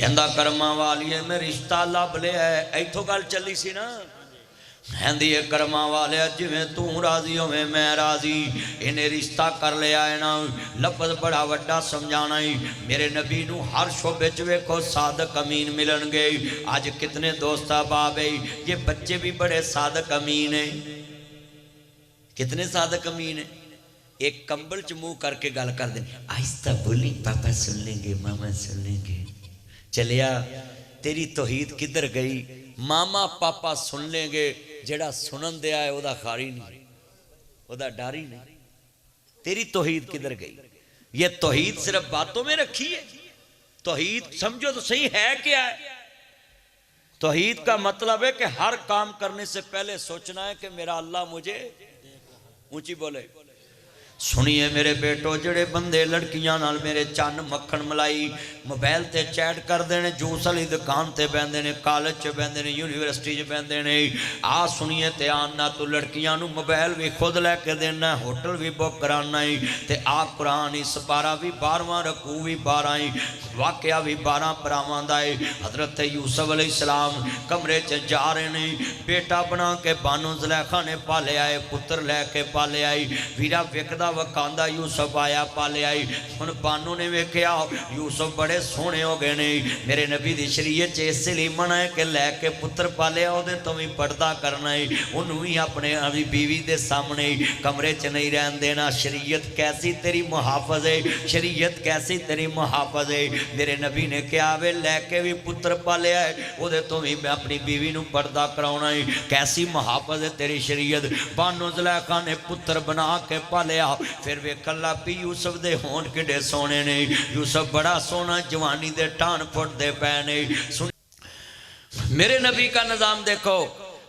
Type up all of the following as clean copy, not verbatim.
کہندا کرماں والیے میں رشتہ لب لیا ہے، ایتھوں گل چلی سی نا، کہندی ہے کرماں والے جویں تو راضی ہوئے میں راضی، انہیں رشتہ کر لیا ہے نا۔ لفظ بڑا وڈا سمجھانا ہی، میرے نبی نو ہر شعبے چ ویکھو صادق امین ملن گے۔ آج کتنے دوست احباب ہیں یہ بچے بھی بڑے صادق امین ہیں، کتنے صادق امین ہیں۔ ایک کمبل چ منہ کر کے گل کر دیں، آہستہ بولی پاپا سن لیں گے، ماما سن لیں گے، چلیا تیری توحید کدھر گئی؟ ماما پاپا سن لیں گے، جڑا سنن دیا ہے او دا خاری نہیں، او دا ڈاری نہیں، تیری توحید کدھر گئی؟ یہ توحید صرف باتوں میں رکھی ہے؟ توحید سمجھو تو صحیح ہے کیا ہے؟ توحید کا مطلب ہے کہ ہر کام کرنے سے پہلے سوچنا ہے کہ میرا اللہ مجھے، اونچی بولے، سنیے میرے بیٹو، جڑے بندے لڑکیاں نال میرے چان مکھن ملائی موبائل تے چیٹ کر دینے، جوس والی دکان تے بیندے نے، کالج چ بیندے نے، یونیورسٹی چ بیندے نے، آ سنیے تے آنا تو لڑکیاں نو موبائل بھی خود لے کے دینا، ہوٹل بھی بک کرانا ہی تے آ قرآن ہی سپارہ بھی 12واں رکوع بھی 12 ہی واقعہ بھی 12 پراواں دا ہے۔ حضرت یوسف علیہ السلام کمرے چ جا رہے نے، بیٹا بنا کے بانو زلیخا نے پالے آئے، پتر لے کے پالے آئی، ویرا وکدا وکاندہ یوسف آیا پالے آئی۔ ان بانو نے ویکھیا یوسف بڑے سونے ہو گئے نہیں، میرے نبی دی شریعت اس لیے منع ہے کہ لے کے پتر پالے آؤ دے تو بھی پردہ کرنا ہے، انہوں بھی اپنے بیوی دے سامنے کمرے چ نہیں رہن دینا۔ شریعت کیسی تیری محافظ ہے، شریعت کیسی تیری محافظ ہے۔ میرے نبی نے کہا وے لے کے بھی پتر پالے آئے او دے تو بھی میں اپنی بیوی نو پردہ کراؤنا ہے، کیسی محافظ ہے تیری شریعت۔ بانو زلیخا نے پتر بنا کے پالے آؤ، پھر وے کلا پی یوسف دے ہون کڈے سونے نے، یوسف بڑا سونا، جوانی دے ٹان پھٹ دے پینے۔ میرے نبی کا نظام دیکھو،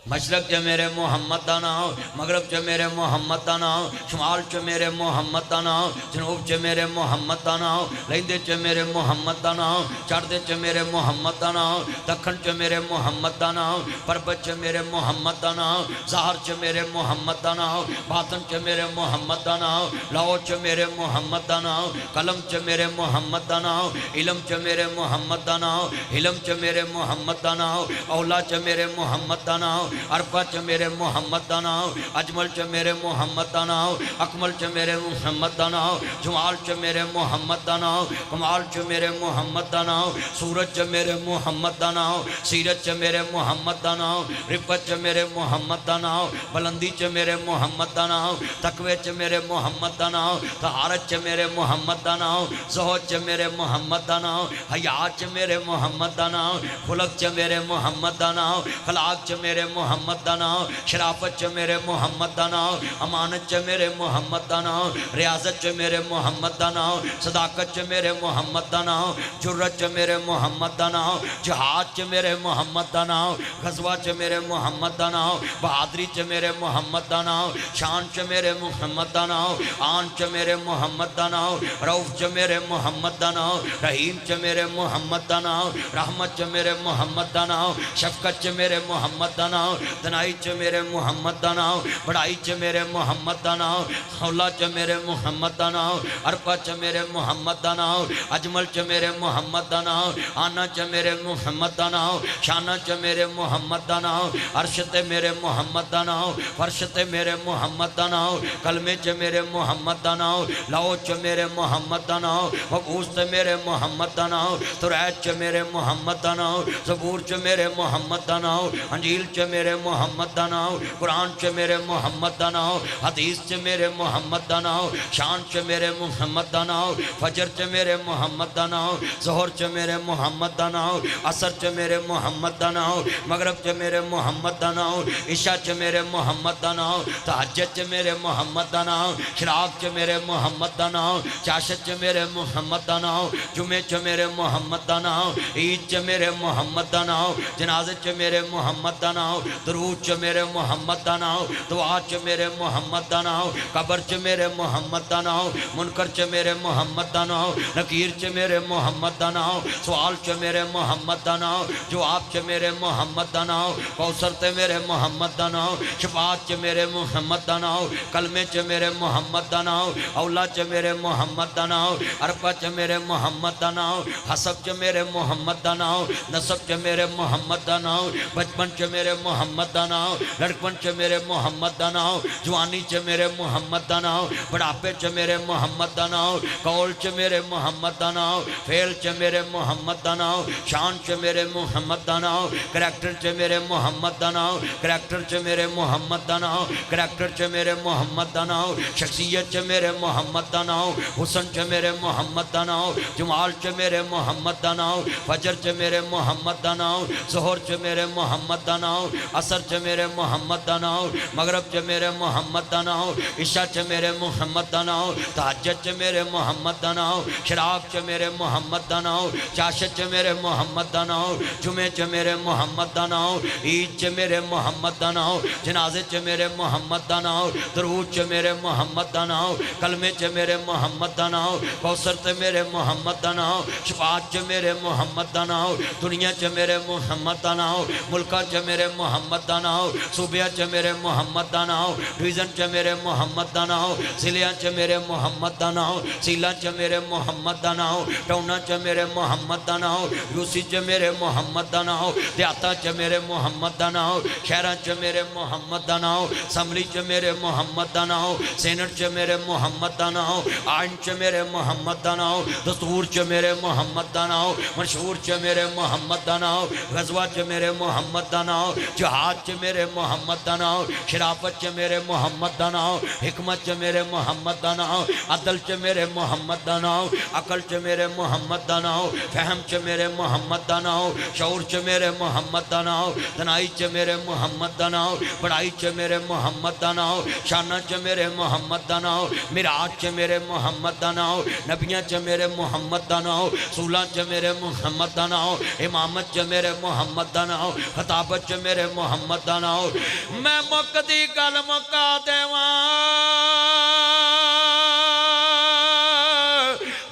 مشرق چ میرے محمد دا نام، مغرب چ میرے محمد دا نام، شمال چ میرے محمد دا نام، جنوب چ میرے محمد دا نام، لیندے چ میرے محمد دا نام، چڑھدے چ میرے محمد دا نام، دکھن چ میرے محمد دا نام، پربت چ میرے محمد دا نام، ظاہر چ میرے محمد دا نام، باطن چ میرے محمد دا نام، لاؤ چ میرے محمد دا نام، قلم چ میرے محمد دا نام، علم چ میرے محمد دا نام، علم چ میرے محمد دا نام، اولا چ میرے محمد دا نام، عرفہ چ میرے محمد دا نام، اجمل چ میرے محمد دا نام، اکمل چ میرے محمد دا نام، جمال چ میرے محمد دا نام، کمال چ میرے محمد دا نام، سورج چ میرے محمد دا نام، سیرت چ میرے محمد دا نام، رفت چ میرے محمد دا نام، بلندی چ میرے محمد دا نام، تقوی چ میرے محمد دا نام، طہارت چ میرے محمد دا نام، زہد چ میرے محمد دا نام، حیا چ میرے محمد دا نام، خلق چ میرے محمد دا نام، خلاق چ میرے محمد دا نام، شرافت چ میرے محمد دا نام، امانت چ میرے محمد دا نام، ریاضت چ میرے محمد دا نام، صداقت چ میرے محمد دا نام، جرت چ میرے محمد دا نام، جہاد چ میرے محمد دا نام، غزوہ چ میرے محمد دا نام، بہادری چ میرے محمد دا نام، شان چ میرے محمد دا نام، آن چ میرے محمد دا نام، روف چ میرے محمد دا نام، رحیم چ میرے محمد دا نام، رحمت چ میرے محمد دا نام، شفقت چ میرے محمد دا نام، دنائی چ میرے محمد دا نام، بڑائی چ میرے محمد دا نام، اولا چ میرے محمد دا نام، عرفہ چ میرے محمد دا نام، اجمل چ میرے محمد دا نام، آنا چ میرے محمد دا نام، شانہ چ میرے محمد دا نام، عرش تے میرے محمد دا نام، فرش تے میرے محمد دا نام، کلمے چ میرے محمد دا نام، لاؤ چ میرے محمد دا نام، مبعوث تے میرے محمد دا نام، تورات چ میرے محمد دا نام، زبور چ میرے محمد دا نام، انجیل چ میرے محمد دا نام، قرآن چ میرے محمد دا نام، حدیث چ میرے محمد دا نام، شان چ میرے محمد دا نام، فجر چ میرے محمد دا نام، ظہر چ میرے محمد دا نام، عصر چ میرے محمد دا نام، مغرب چ میرے محمد دا نام، عشاء چ میرے محمد دا نام، تہجد چ میرے محمد دا نام، شراق چ میرے محمد دا نام، چاشت چ میرے محمد دا نام، جمعہ چ میرے محمد دا نام، عید چ میرے محمد دا نام، جنازہ چ میرے محمد دا نام، درود چ میرے محمد دا نام دعا چ میرے محمد دا نام قبر چ میرے محمد دا نام منکر چ میرے محمد دا نام نکیر چ میرے محمد دا نام سوال چ میرے محمد دا نام جواب چ میرے محمد دا نام کوثر تے میرے محمد دا نام شفاعت چ میرے محمد دا نام کلمے چ میرے محمد دا نام اولا چ میرے محمد دا نام عرفہ چ میرے محمد دا نام حسب چ میرے محمد دا نام نسب چ میرے محمد دا نام بچپن چ میرے محمد دا نام لڑکپن چ میرے محمد دا نام جوانی چ میرے محمد دا نام بڑھاپے چ میرے محمد دا نام قول چ میرے محمد دا نام فعل چ میرے محمد دا نام شان چ میرے محمد دا نام کریکٹر چ میرے محمد دا نام کریکٹر چ میرے محمد دا نام کریکٹر چ میرے محمد دا نام شخصیت چ میرے محمد دا نام حسن چ میرے محمد دا نام جمال چ میرے محمد دا نام فجر چ میرے محمد دا نام ظہر چ میرے محمد دا نام عصر چ میرے محمد دا نام مغرب چ میرے محمد دا نام عشاء چ میرے محمد دا نام تہجد چ میرے محمد دا نام شراب چ میرے محمد دا نام چاشت چ میرے محمد دا نام جمعے چ میرے محمد دا نام عید چ میرے محمد دا نام جنازے چ میرے محمد دا نام درود چ میرے محمد دا نام کلمے چ میرے محمد دا نام کوثر تے میرے محمد دا نام شفاعت چ میرے محمد دا نام دنیا چ میرے محمد دا نام ملکہ چ میرے محمد دا نام صوبیہ چ میرے محمد دا نام ڈویژن چ میرے محمد دا نام ضلعہ چ میرے محمد دا نام سیلا چ میرے محمد دا نام ٹونا چ میرے محمد دا نام یوسی چ میرے محمد دا نام دیاتا چ میرے محمد دا نام شہرہ چ میرے محمد دا نام اسمبلی چ میرے محمد دا نام سینٹ چ میرے محمد دا نام آئین چ میرے محمد دا نام دستور چ میرے محمد دا نام مشہور چ میرے محمد دا نام غزوہ چ میرے محمد دا نام جہاد چ میرے محمد دا نام شرافت چ میرے محمد دا نام حکمت چ میرے محمد دا نام عدل چ میرے محمد دا نام عقل چ میرے محمد دا نام فہم چ میرے محمد دا نام شعور چ میرے محمد دا نام دنائی چ میرے محمد دا نام بڑائی چ میرے محمد دا نام شانہ چ میرے محمد دا نام میراج چ میرے محمد دا نام نبیاں چ میرے محمد دا نام سولہ چ میرے محمد دا نام امامت چ میرے محمد دا نام خطابت چ میرے محمد دا نام میں مقدی گل مکا دیواں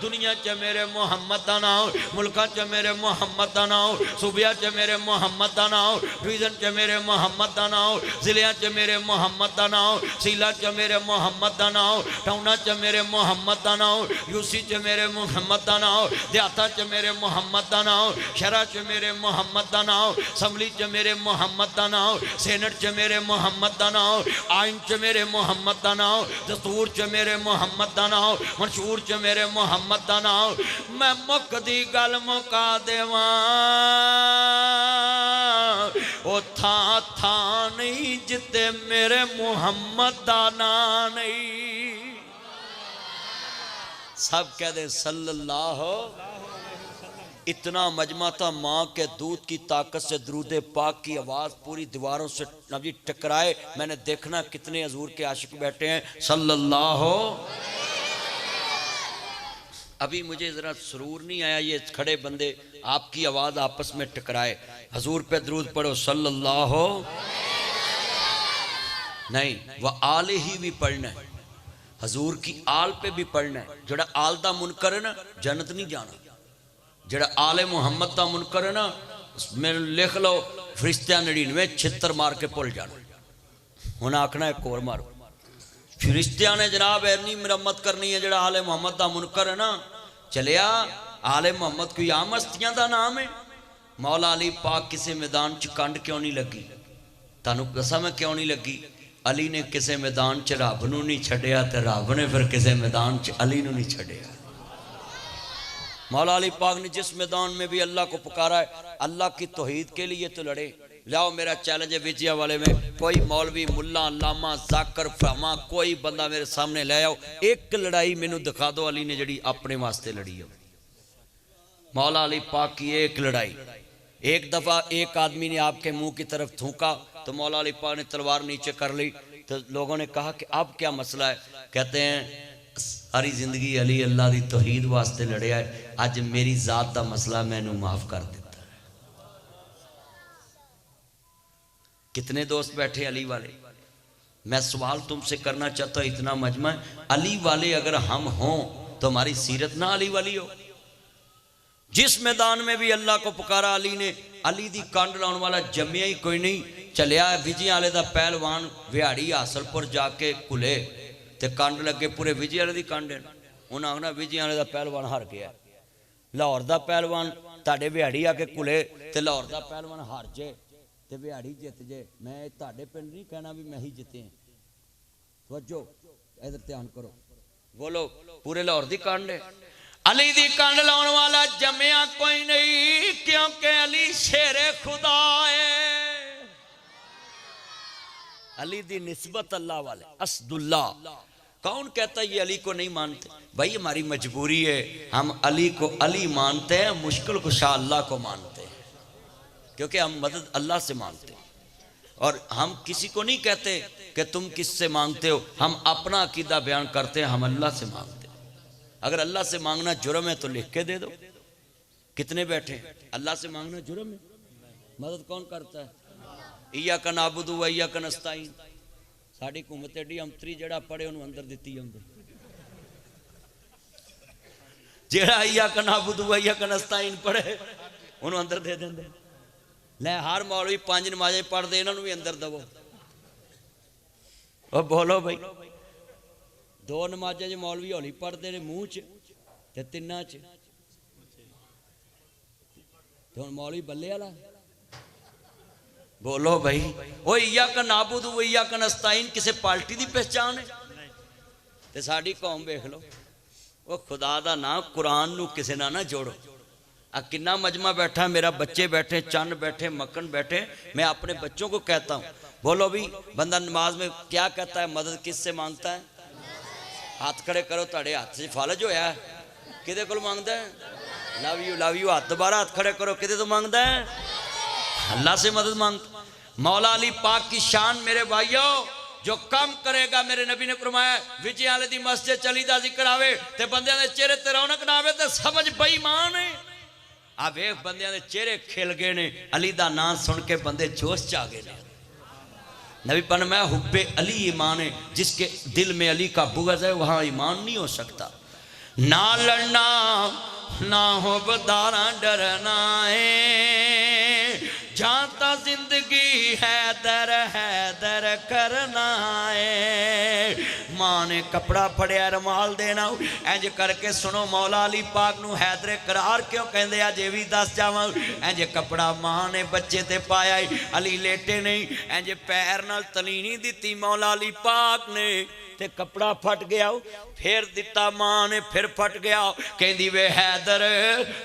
دنیا چ میرے محمد دا نام ملکہ چ میرے محمد دا نام صوبیہ چ میرے محمد دا نام ڈویژن چ میرے محمد دا نام ضلع چ میرے محمد دا نام سیلا چ میرے محمد دا نام ٹونا چ میرے محمد دا نام یوسی چ میرے محمد دا نام دیاتا چ میرے محمد دا نام شرح چ میرے محمد دا نام اسمبلی چ میرے محمد دا نام سینٹ چ میرے محمد دا نام آئین چ میرے محمد دا نام دستور چ میرے محمد دا نام منشور چ میرے محمد دا نام میں مقدی گل مکا دیواں او تھا تھا نہیں جتے میرے محمد دا نام نہیں سب کہہ دیں صلی اللہ اتنا مجمع تھا ماں کے دودھ کی طاقت سے درود پاک کی آواز پوری دیواروں سے نبی ٹکرائے میں نے دیکھنا کتنے حضور کے عاشق بیٹھے ہیں صلی اللہ ابھی مجھے ذرا سرور نہیں آیا یہ کھڑے بندے آپ کی آواز آپس میں ٹکرائے حضور پہ درود پڑھو صلی اللہ نہیں وہ آل ہی بھی پڑھنا ہے حضور کی آل پہ بھی پڑھنا ہے جڑا آل دا منکر ہے نا جنت نہیں جانا جڑا آل محمد دا منکر ہے نا میں لکھ لو فرشتہ 99 چھتر مار کے پل جانا ہونا آکھنا ایک اور مارو فرشتیاں نے جناب اتنی مرمت کرنی ہے جڑا آل محمد دا منکر ہے نا چلیا آل محمد کوئی عام ہستیاں دا نام ہے مولا علی پاک کسے میدان چ کنڈ کیوں نہیں لگی تانوں دساں میں کیوں نہیں لگی علی نے کسے میدان چ رب نو نہیں چھڈیا تے رب نے پھر کسے میدان چ علی نو نہیں چھڈیا مولا علی پاک نے جس میدان میں بھی اللہ کو پکارا ہے اللہ کی توحید کے لیے تو لڑے لاؤ میرا چیلنج ہے ویجیا والے میں کوئی مولوی ملا علامہ ذاکر فہما کوئی بندہ میرے سامنے لے آؤ ایک لڑائی مینوں دکھا دو علی نے جڑی اپنے واسطے لڑی ہو مولا علی پاک کی ایک لڑائی ایک دفعہ ایک آدمی نے آپ کے منہ کی طرف تھونکا تو مولا علی پاک نے تلوار نیچے کر لی تو لوگوں نے کہا کہ اب کیا مسئلہ ہے کہتے ہیں ساری زندگی علی اللہ دی توحید واسطے لڑیا ہے آج میری ذات دا مسئلہ میں نے معاف کر دیتا کتنے دوست بیٹھے علی والے؟ میں سوال تم سے کرنا چاہتا ہوں، اتنا مجمع ہے، علی والے اگر ہم ہوں تو ہماری سیرت نہ علی والی ہو؟ جس میدان میں بھی اللہ کو پکارا علی نے، علی دی کانڈ لاؤن والا جمعہ ہی کوئی نہیں، چلیا وجے والے دا پہلوان وہاڑی حاصل پور جا کے کھلے تے کانڈ لگے پورے وجے والے دی کانڈ، انہاں آخنا وجے والے دا پہلوان ہار گیا، لاہور دا پہلوان تاڑے وہاڑی آ کے کھلے تے لاہور دا پہلوان ہار جائے تے وہاڑی جت جائے، میں تاڑے پنڈ نہیں کہنا بھی میں ہی جتے ہیں۔ توجہ ادھر دھیان کرو، بولو پورے لاہور دی کانڈ ہے، علی دی کانڈ لاؤن والا جمعہ کوئی نہیں، کیونکہ علی شیر خدا ہے۔ علی دی نسبت اللہ والے، اسد اللہ۔ کون کہتا ہے یہ علی کو نہیں مانتے؟ بھائی ہماری مجبوری ہے، ہم علی کو علی مانتے ہیں، مشکل کشا اللہ کو مانتے ہیں، کیونکہ ہم مدد اللہ سے مانگتے ہیں، اور ہم کسی کو نہیں کہتے کہ تم کس سے مانگتے ہو، ہم اپنا عقیدہ بیان کرتے ہیں، ہم اللہ سے مانگتے ہیں۔ اگر اللہ سے مانگنا جرم ہے تو لکھ کے دے دو، کتنے بیٹھے ہیں؟ اللہ سے مانگنا جرم ہے؟ مدد کون کرتا ہے؟ ایاک نعبد و ایاک نستعین۔ ساڑی حکومت ایڈی امتری جڑا پڑھے انہوں اندر دیتی ہوں، جڑا ایاک نعبد و ایاک نستعین پڑھے انہوں اندر دے دیں دے، لے ہر مولوی 5 نمازیں پڑھ دے انہوں بھی اندر دو۔ اور بولو بھائی 2 نمازیں جو مولوی ہولی پڑھ دے منہ چ تے 3 چ، تو مولوی بلے والا؟ بولو بھائی وہ ایاک نعبد و ایاک نستعین کسے پارٹی دی پہچان ہے؟ تے ساڑی قوم دیکھ لو، وہ خدا دا نام قرآن نو کسے نہ جوڑو۔ کنا مجمع بیٹھا، میرا بچے بیٹھے، چند بیٹھے، مکن بیٹھے، میں اپنے بچوں کو کہتا ہوں، بولو بھی بندہ نماز میں کیا کہتا ہے؟ مدد کس سے مانگتا ہے؟ ہاتھ کھڑے کرو، تاڑے ہاتھ سے فالج ہویا ہے، کدے کل مانگتا ہے؟ لو یو ہاتھ دوبارہ ہاتھ کھڑے کرو، کدے تو مانگتا ہے؟ اللہ سے مدد مانگتا۔ مولا علی پاک کی شان میرے بھائیو، جو کم کرے گا، میرے نبی نے فرمایا وجے والے دی مسجد چلی دا ذکر آوے تے بندیاں دے چہرے تے رونق نہ آوے تے سمجھ بے ایمان ہے۔ آپ ایک بندیاں دے چہرے کھل گئے نے، علی دا نام سن کے بندے جوش چاہ گئے نے۔ نبی فرمایا حب علی ایمان ہے، جس کے دل میں علی کا بغض ہے وہاں ایمان نہیں ہو سکتا۔ نہ لڑنا نہ حبداراں ڈرنا ہے، جانتا زندگی ہے در کرنا ہے۔ ماں نے کپڑا پھڑیا رمال دینا، اینج کر کے سنو مولا علی پاک نو حیدر قرار کیوں کہندے آ جے وی دس جاواں۔ اینج کپڑا ماں نے بچے تے پایا، علی لیٹے نہیں، اینج پیر نال تلینی دتی مولا علی پاک نے تے کپڑا پھٹ گیا، پھر دیتا ماں نے، پھر پھٹ گیا، کہندی وے حیدر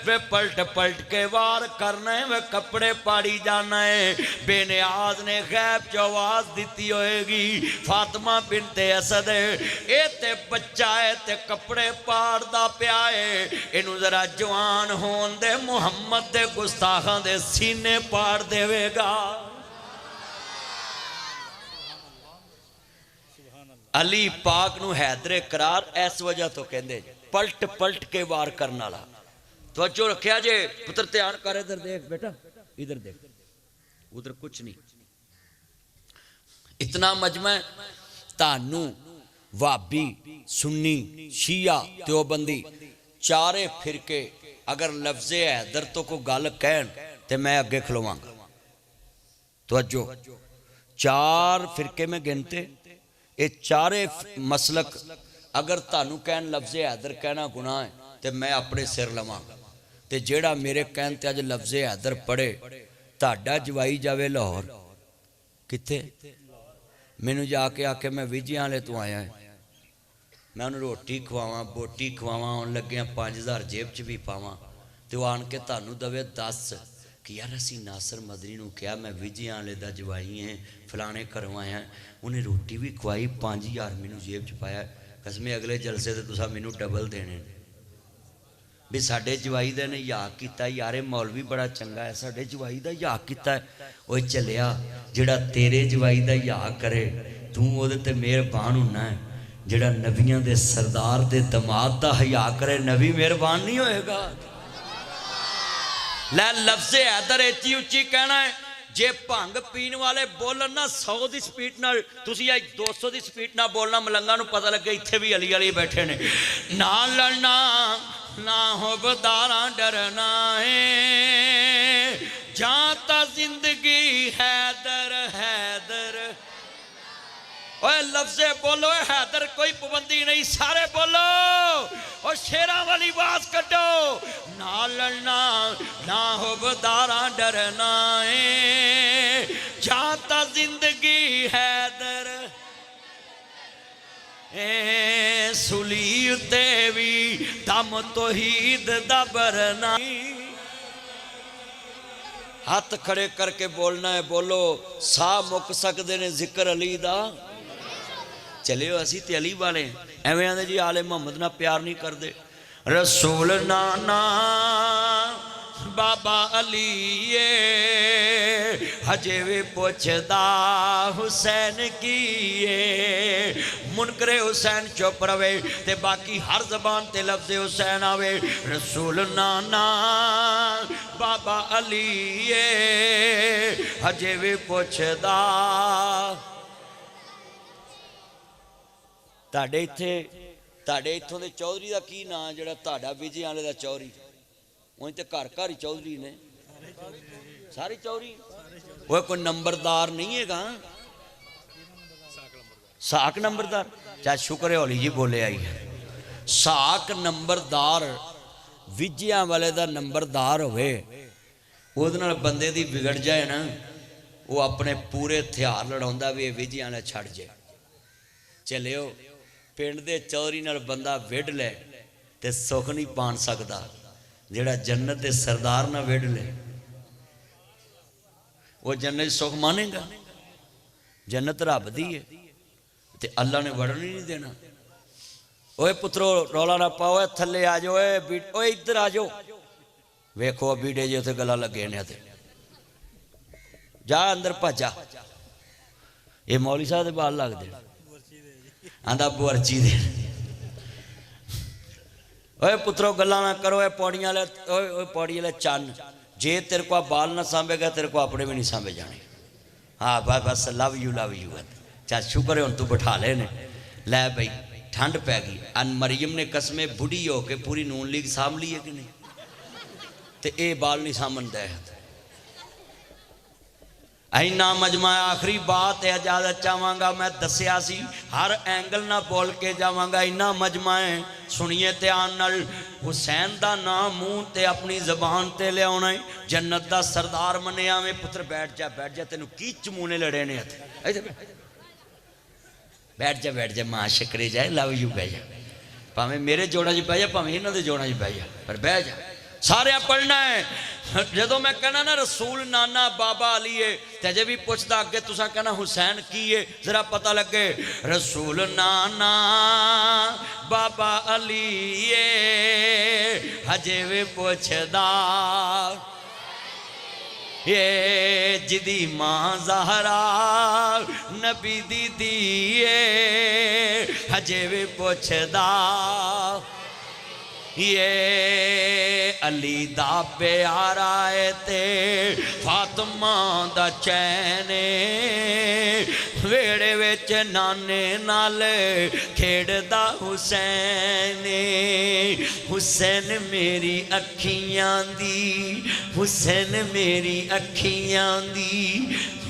وے پلٹ پلٹ کے وار کرنا ہے، وے کپڑے پاڑی جانا ہے۔ بے نیاز نے غیب جو آواز دیتی ہوئے گی، فاطمہ بنت اسد اے تے بچہ ہے تے کپڑے پاڑ دا پیا ہے، انہوں ذرا جوان ہون دے، محمد دے گستاخاں دے سینے پاڑ دے وے گا۔ علی پاک نو حیدر قرار اس وجہ تو کہندے پلٹ پلٹ کے وار کرنا لا۔ توجہ رکھیا جے پتر تیار کر، ادھر دیکھ بیٹا، ادھر دیکھ، ادھر کچھ نہیں۔ اتنا مجمع تانو وابی سنی شیعہ دیوبندی چارے پھرکے اگر لفظ حیدر تو کو گل کہن تے میں اگے کھلواں گا۔ توجہ 4 فرقے میں گنتے، یہ چارے مسلک اگر تانو کہن لفظ حیدر کہنا گناہ ہے تے میں اپنے سر لواں گا، تے جیڑا میرے کہن تے اج لفظ حیدر پڑھے تاڑا جوائی جاوے لاہور کتے مینوں جا کے آکے میں ویجیاں لے تو آیا ہے، میں انہوں روٹی کھواواں بوٹی کھواواں، ان لگیاں 5000 جیب چ بھی پاواں، تو آن کے تانو دوے 10 کہ یار اسی ناصر مدنی نو کیا میں ویجیاں لے دا جوائی ہیں فلانے کروائے ہیں، انہیں روٹی بھی کھوائی 5000 مینوں جیب چ پایا، قسمیں اگلے جلسے تے تسا مینوں ڈبل دینے بھی ساڑھے جوائی دے نے یا کیتا ہے، یارے مولوی بڑا چنگا ہے، ساڑھے جوائی دا یا کیتا ہے، اوہ چلیا جڑا تیرے جوائی دا یا کرے تو وہ تے مہربان ہونا ہے، جڑا نبیوں دے سردار دے دماد دا حیا کرے نبی مہربان نہیں ہوئے گا۔ لے لفظ حیدر اچھی اچھی کہنا ہے، جے بھنگ پین والے بولن نا 100 دی سپیڈ نال تسی اج 200 دی سپیڈ نال بولنا ملنگاں نو پتہ لگے ایتھے بھی علی علی بیٹھے نے نہ لڑنا نہ حبداراں ڈرنا ہے جانتا زندگی حیدر حیدر اوے لفظ بولو حیدر کوئی پابندی نہیں سارے بولو اور شیراں والی آواز کٹو نہ لڑنا نہ حبداراں ڈرنا ہے جانتا زندگی حیدر سلی تے بھی دم توحید دا برنا ہاتھ کھڑے کر کے بولنا ہے بولو سا مک سکدے نے ذکر علی دا چلے ہو اسی تے علی والے ایویں آندے جی آل محمد نہ پیار نہیں کر دے رسول نانا بابا علی ہجے وی پوچھدا حسین کیے منکر حسین چپ روے تے باقی ہر زبان تے لفظ حسین آوے رسول نانا بابا علی ہجے وی پوچھدا تاڑے ایتھوں دے چودھری دا کی نا جڑا تاڑا بیجی آنے دا چودھری وہیں تے کار کاری چودھری نے ساری چودھری وہ کوئی نمبردار نہیں ہے گا ساک نمبردار چاہے شکر ہے اولی جی بولے آئی ہے ساک نمبردار وجیاں والے دا نمبردار ہوئے وہ دنال بندے دی بگڑ جائے نا وہ اپنے پورے تھیار لڑھوں دا بھی وجیاں لے چھڑ جائے چلے ہو پینڈ دے چودھری نال بندہ ویڈ لے تے سکھ نہیں پان سکدا جیڑا جنت سردار نہ ویڈ لے وہ جنت سکھ مانے گا جنت رب دی ہے تے اللہ نے وڑن نہیں دینا اوے پترو رولا نہ پاؤ تھلے آ جاؤ اوے ادھر آ جاؤ ویکھو بیٹے جی اتنے گلا لگے نے تے جا اندر بھجا یہ مولوی صاحب دے بال لگ دے آندا بورچی دے اوے پترو گلا نہ کرو اے پوڑیاں لے چان جے تیرے کو بال نہ سامبے گا تیرے کو اپنے بھی نہیں سامبے جانے ہاں بس لو یو چاہ شکر ہے ان تو بٹھا لے نے لے بھئی ٹھنڈ پہ گئی ان مریم نے قسمیں بڑی ہو کے پوری نون لیگ سام لی ہے کہ نہیں تے اے بال نہیں سامن دے اینا مجمع آخری بات ہے اجازت چاہواں گا میں دسیا سی ہر اینگل نہ بول کے جاواں گا اینا مجمع ہے سنیے تے آنال حسین دا نام منہ تے اپنی زبان تے لے آنا ہے جنت دا سردار منے آویں پتر بیٹھ جا تینو کی چمونے لڑے نے بیٹھ جا ماں شکرے جائے لو یو بہ جا پاویں میرے جوڑا جی بہ جا پاویں انہاں دے جوڑا جی بہ جا پر بہ جا سارے پڑھنا ہے جدو میں کہنا نا رسول نانا بابا علی ہے تجھے بھی پوچھتا کہ تسا کہنا حسین کیے ذرا پتہ لگے رسول نانا بابا علی ہے ہجے بھی پوچھدا یہ جدی ماں زہرا نبی دی دیئے ہجے بھی پوچھدا یہ علی دا پیارا ہے تے فاطمہ دا چینے ویڑے ویچ نانے نال کھیڑ دا حسین حسین میری اکھیاں دی حسین میری اکھیاں دی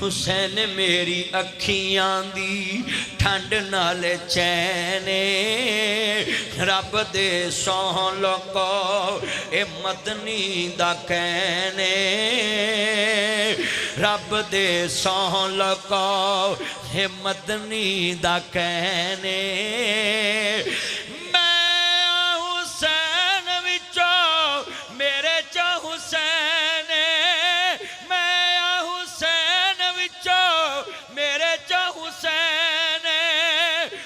حسین میری اکھیاں دی ٹھنڈ نال چینے رب دے سوہن لکو اے مدنی دا کہنے رب دے سوہن لکو اے مدنی دا کہنے میں حسین وچو میرے چا حسین میں حسین وچو میرے چا حسین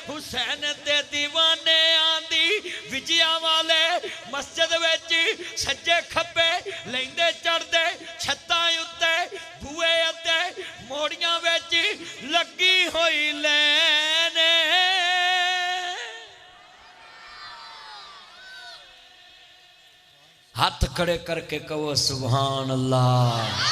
حسین دے دیوانے آندی وجیاں والے مسجد ویچی سجے کھپے لیندے چڑھ دے چھتاں اتے بوئے اتے موڑیاں ویچی لگی ہوئی لینے ہاتھ کھڑے کر کے کہو سبحان اللہ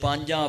5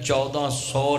1400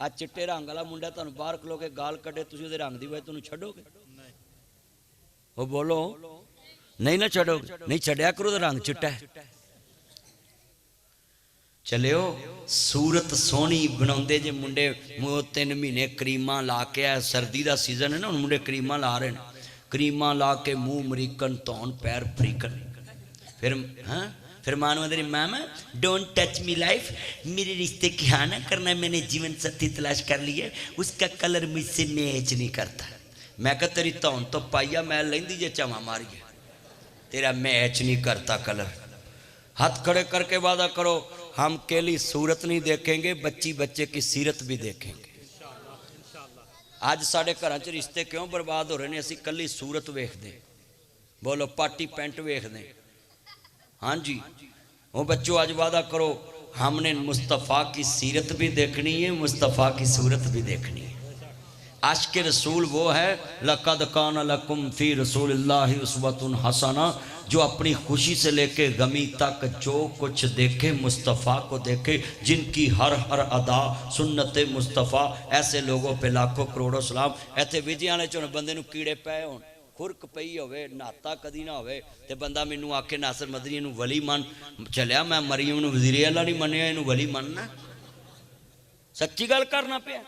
آ چٹے رنگ والا منڈا تمہیں باہر کھلو کے گال کڈے تھی وہ رنگ کی وجہ تمہیں چھڈو گے وہ بولو نہیں نہ چھڈو نہیں چھڈیا کرو تو رنگ چٹا ہے چلیو صورت سونی بناؤندے جے منڈے 3 مہینے کریماں لا کے آئے سردی دا سیزن ہے نا ان منڈے کریماں لا رہے ہیں کریماں لا کے منہ مریکن تون پیر فریکن پھر مانو اندر میم ڈونٹ ٹچ می لائف میرے رشتے کی ہاں نہ کرنا میں نے جیون ساتھی تلاش کر لیا اس کا کلر مجھ سے میچ نہیں کرتا میں کہا تیری تون تو پائیا میں لیندی جے چاما ماری تیرا میچ نہیں کرتا کلر ہاتھ کھڑے کر کے وعدہ کرو ہم کیلی صورت نہیں دیکھیں گے بچی بچے کی سیرت بھی دیکھیں گے آج ساڑھے گھراں چ رشتے کیوں برباد ہو رہے ہیں اسی کلی صورت ویکھ دیں بولو پاٹی پینٹ ویکھ دیں ہاں جی وہ بچوں آج وعدہ کرو ہم نے مصطفیٰ کی سیرت بھی دیکھنی ہے مصطفیٰ کی صورت بھی دیکھنی ہے عاشق رسول وہ ہے لَقَدْ كَانَ لَكُمْ فِي رَسُولِ اللَّهِ أُسْوَةٌ حَسَنَةٌ جو اپنی خوشی سے لے کے غمی تک جو کچھ دیکھے مصطفیٰ کو دیکھے جن کی ہر ادا سنت مصطفیٰ ایسے لوگوں پہ لاکھوں کروڑوں سلام ایتھے ویجیاں نے چونے بندے نو کیڑے پائے ہون خورک پئی ہوئے ناتا کدی نہ ہوئے تے بندہ مینوں آکے ناصر مدنی نو ولی من چلیا میں مریم نو وزیر اللہ نہیں منیا نو ولی مننا سچی گل کرنا پیا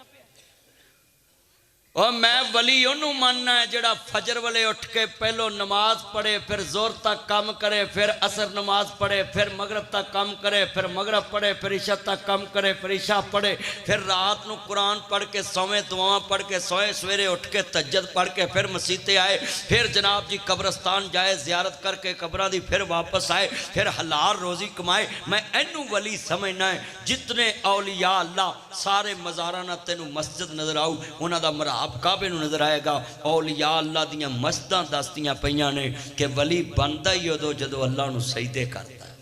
اور میں ولی انہوں ماننا ہے جڑا فجر والے اٹھ کے پہلو نماز پڑھے پھر زور تک کام کرے پھر عصر نماز پڑھے پھر مغرب تک کام کرے پھر مغرب پڑھے پھر عشاء تک کام کرے پھر عشاء پڑھے پھر رات نو قرآن پڑھ کے سویں دعاں پڑھ کے سویں سویرے اٹھ کے تہجد پڑھ کے پھر مسیتے آئے پھر جناب جی قبرستان جائے زیارت کر کے قبرہ دی پھر واپس آئے پھر حلال روزی کمائے میں اینو ولی سمجھنا ہے جتنے اولیاء اللہ سارے مزارانہ تینو مسجد نظر آؤ انہاں دا مرحب کعبے نو نظر آئے گا اولیاء اللہ دیاں مسجداں دستیاں پئیاں نے کہ ولی بندہ ہی ادو جدو اللہ نو سجدے کرتا ہے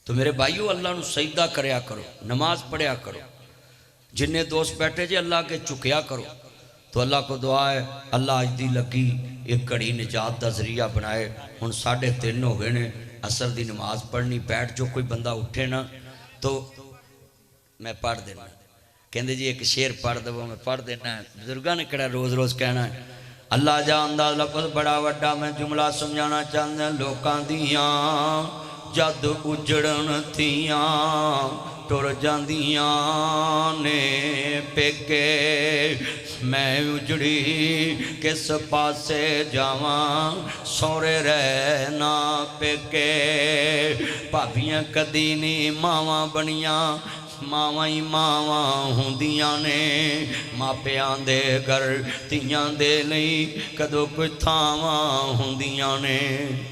تو میرے بھائیو اللہ نو سجدہ کریا کرو نماز پڑھیا کرو جنہیں دوست بیٹھے جے اللہ کے چکیا کرو تو اللہ کو دعا ہے اللہ آج دی لگی ایک کڑی نجات دا ذریعہ بنائے ان 3:30 ہو گئے نے عصر دی نماز پڑھنی بیٹھ جو کوئی بندہ اٹھے نا تو میں پڑھ دینا کہندے جی ایک شعر پڑھ دو میں پڑھ دینا ہے بزرگاں نے کڑا روز روز کہنا ہے اللہ جاندا لفظ بڑا وڈا میں جملہ سمجھانا چاہتا ہوں لوکاں دیاں جد اجڑن تھیاں ٹر جاندیاں نے پیکے میں اجڑی کس پاسے جاواں سورے رہنا پیکے بھابیاں کدی نہیں ماواں بنیاں ماواں ہی ماواں ہوندیاں نے ماپیاں دے گھر تیاں دے لئی کدو کوئی تھاواں ہوندیاں نے